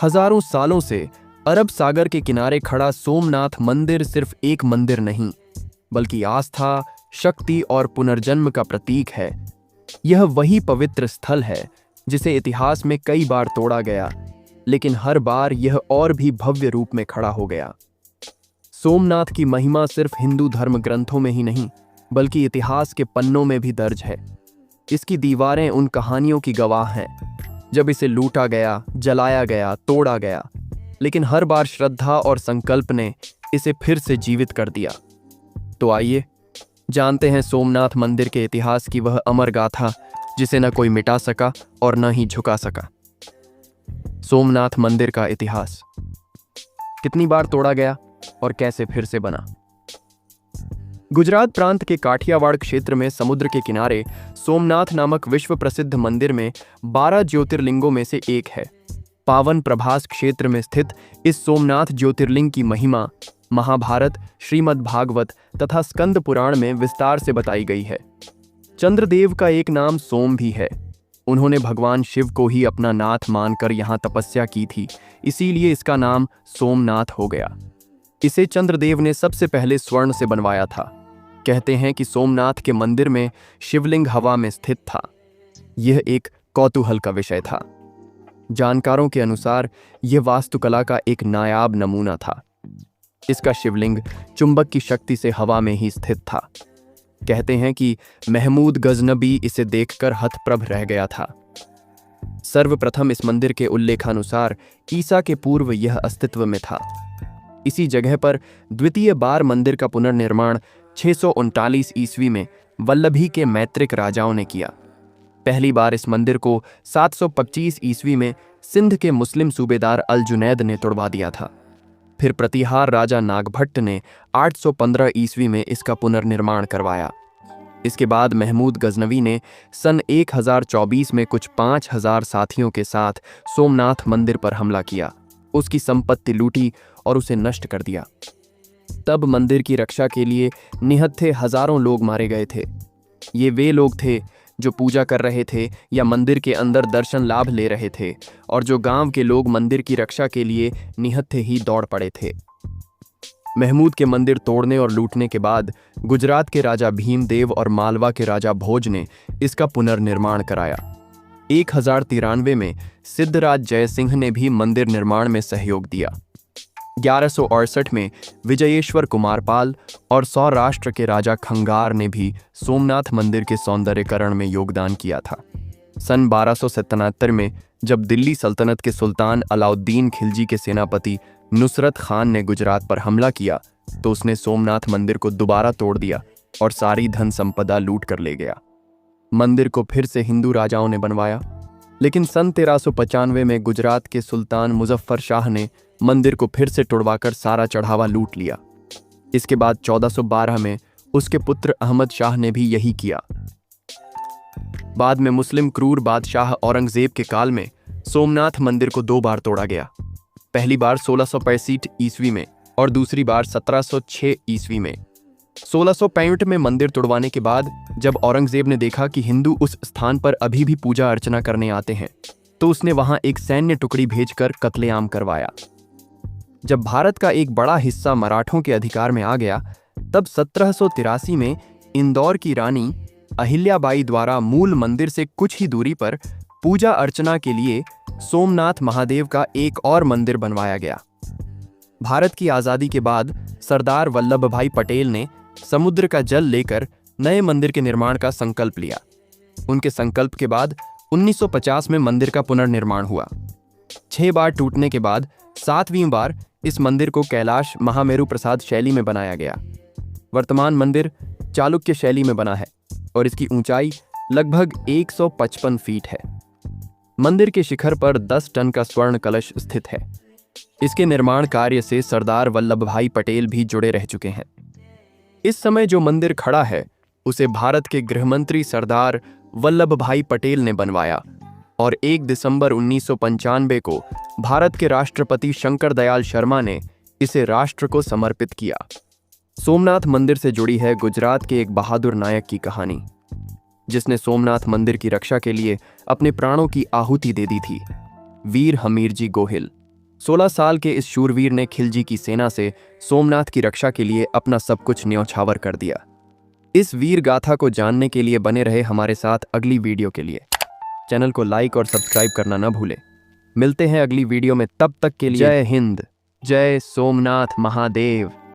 हजारों सालों से अरब सागर के किनारे खड़ा सोमनाथ मंदिर सिर्फ एक मंदिर नहीं, बल्कि आस्था, शक्ति और पुनर्जन्म का प्रतीक है। यह वही पवित्र स्थल है जिसे इतिहास में कई बार तोड़ा गया, लेकिन हर बार यह और भी भव्य रूप में खड़ा हो गया। सोमनाथ की महिमा सिर्फ हिंदू धर्म ग्रंथों में ही नहीं, बल्कि इतिहास के पन्नों में भी दर्ज है। इसकी दीवारें उन कहानियों की गवाह हैं जब इसे लूटा गया, जलाया गया, तोड़ा गया, लेकिन हर बार श्रद्धा और संकल्प ने इसे फिर से जीवित कर दिया। तो आइए जानते हैं सोमनाथ मंदिर के इतिहास की वह अमर गाथा जिसे न कोई मिटा सका और न ही झुका सका। सोमनाथ मंदिर का इतिहास। कितनी बार तोड़ा गया और कैसे फिर से बना। गुजरात प्रांत के काठियावाड़ क्षेत्र में समुद्र के किनारे सोमनाथ नामक विश्व प्रसिद्ध मंदिर में 12 ज्योतिर्लिंगों में से एक है। पावन प्रभास क्षेत्र में स्थित इस सोमनाथ ज्योतिर्लिंग की महिमा महाभारत, श्रीमद् भागवत तथा स्कंद पुराण में विस्तार से बताई गई है। चंद्रदेव का एक नाम सोम भी है। उन्होंने भगवान शिव को ही अपना नाथ मानकर यहाँ तपस्या की थी, इसीलिए इसका नाम सोमनाथ हो गया। इसे चंद्रदेव ने सबसे पहले स्वर्ण से बनवाया था। कहते हैं कि सोमनाथ के मंदिर में शिवलिंग हवा में स्थित था। यह एक कौतूहल का विषय था। जानकारों के अनुसार यह वास्तुकला का एक नायाब नमूना था। इसका शिवलिंग चुंबक की शक्ति से हवा में ही स्थित था। कहते हैं कि महमूद गजनबी इसे देखकर हतप्रभ रह गया था। सर्वप्रथम इस मंदिर के उल्लेखानुसार ईसा के पूर्व यह अस्तित्व में था। इसी जगह पर द्वितीय बार मंदिर का पुनर्निर्माण 639 ईस्वी में वल्लभी के मैत्रिक राजाओं ने किया। पहली बार इस मंदिर को 725 ईस्वी में सिंध के मुस्लिम सूबेदार अल जुनैद ने तोड़वा दिया था। फिर प्रतिहार राजा नागभट्ट ने 815 ईस्वी में इसका पुनर्निर्माण करवाया। इसके बाद महमूद गजनवी ने सन 1024 में कुछ 5000 साथियों के साथ सोमनाथ मंदिर पर हमला किया, उसकी संपत्ति लूटी और उसे नष्ट कर दिया। तब मंदिर की रक्षा के लिए निहत्थे हजारों लोग मारे गए थे। ये वे लोग थे जो पूजा कर रहे थे या मंदिर के अंदर दर्शन लाभ ले रहे थे, और जो गांव के लोग मंदिर की रक्षा के लिए निहत्थे ही दौड़ पड़े थे। महमूद के मंदिर तोड़ने और लूटने के बाद गुजरात के राजा भीमदेव और मालवा के राजा भोज ने इसका पुनर्निर्माण कराया। 1093 में सिद्धराज जयसिंह ने भी मंदिर निर्माण में सहयोग दिया। 1168 में विजयेश्वर कुमारपाल और सौराष्ट्र के राजा खंगार ने भी सोमनाथ मंदिर के सौंदर्यीकरण में योगदान किया था। सन 1277 में जब दिल्ली सल्तनत के सुल्तान अलाउद्दीन खिलजी के सेनापति नुसरत खान ने गुजरात पर हमला किया, तो उसने सोमनाथ मंदिर को दोबारा तोड़ दिया और सारी धन संपदा लूट कर ले गया। मंदिर को फिर से हिंदू राजाओं ने बनवाया, लेकिन सन 1395 में गुजरात के सुल्तान मुजफ्फर शाह ने मंदिर को फिर से तोड़वाकर सारा चढ़ावा लूट लिया। इसके बाद 1412 में उसके पुत्र अहमद शाह ने भी यही किया। बाद में मुस्लिम क्रूर बादशाह औरंगजेब के काल में सोमनाथ मंदिर को 2 बार तोड़ा गया। पहली बार 1665 ईस्वी में और दूसरी बार 1706 ईस्वी में। 1665 में मंदिर तोड़वाने के बाद जब औरंगजेब ने देखा कि हिंदू उस स्थान पर अभी भी पूजा अर्चना करने आते हैं, तो उसने वहां एक सैन्य टुकड़ी भेजकर कत्लेआम करवाया। जब भारत का एक बड़ा हिस्सा मराठों के अधिकार में आ गया, तब 1783 में इंदौर की रानी अहिल्याबाई द्वारा मूल मंदिर से कुछ ही दूरी पर पूजा अर्चना के लिए सोमनाथ महादेव का एक और मंदिर बनवाया गया। भारत की आज़ादी के बाद सरदार वल्लभ भाई पटेल ने समुद्र का जल लेकर नए मंदिर के निर्माण का संकल्प लिया। उनके संकल्प के बाद 1950 में मंदिर का पुनर्निर्माण हुआ। 6 बार टूटने के बाद 7वीं बार इस मंदिर को कैलाश महामेरु प्रसाद शैली में बनाया गया। वर्तमान मंदिर चालुक्य शैली में बना है और इसकी ऊंचाई लगभग 155 फीट है। मंदिर के शिखर पर 10 टन का स्वर्ण कलश स्थित है। इसके निर्माण कार्य से सरदार वल्लभ भाई पटेल भी जुड़े रह चुके हैं। इस समय जो मंदिर खड़ा है उसे भारत के गृहमंत्री सरदार वल्लभ भाई पटेल ने बनवाया और 1 दिसंबर 1995 को भारत के राष्ट्रपति शंकर दयाल शर्मा ने इसे राष्ट्र को समर्पित किया। सोमनाथ मंदिर से जुड़ी है गुजरात के एक बहादुर नायक की कहानी, जिसने सोमनाथ मंदिर की रक्षा के लिए अपने प्राणों की आहुति दे दी थी। वीर हमीरजी गोहिल। 16 साल के इस शूरवीर ने खिलजी की सेना से सोमनाथ की रक्षा के लिए अपना सब कुछ न्यौछावर कर दिया। इस वीर गाथा को जानने के लिए बने रहे हमारे साथ अगली वीडियो के लिए। चैनल को लाइक और सब्सक्राइब करना न भूलें। मिलते हैं अगली वीडियो में, तब तक के लिए जय हिंद, जय सोमनाथ महादेव।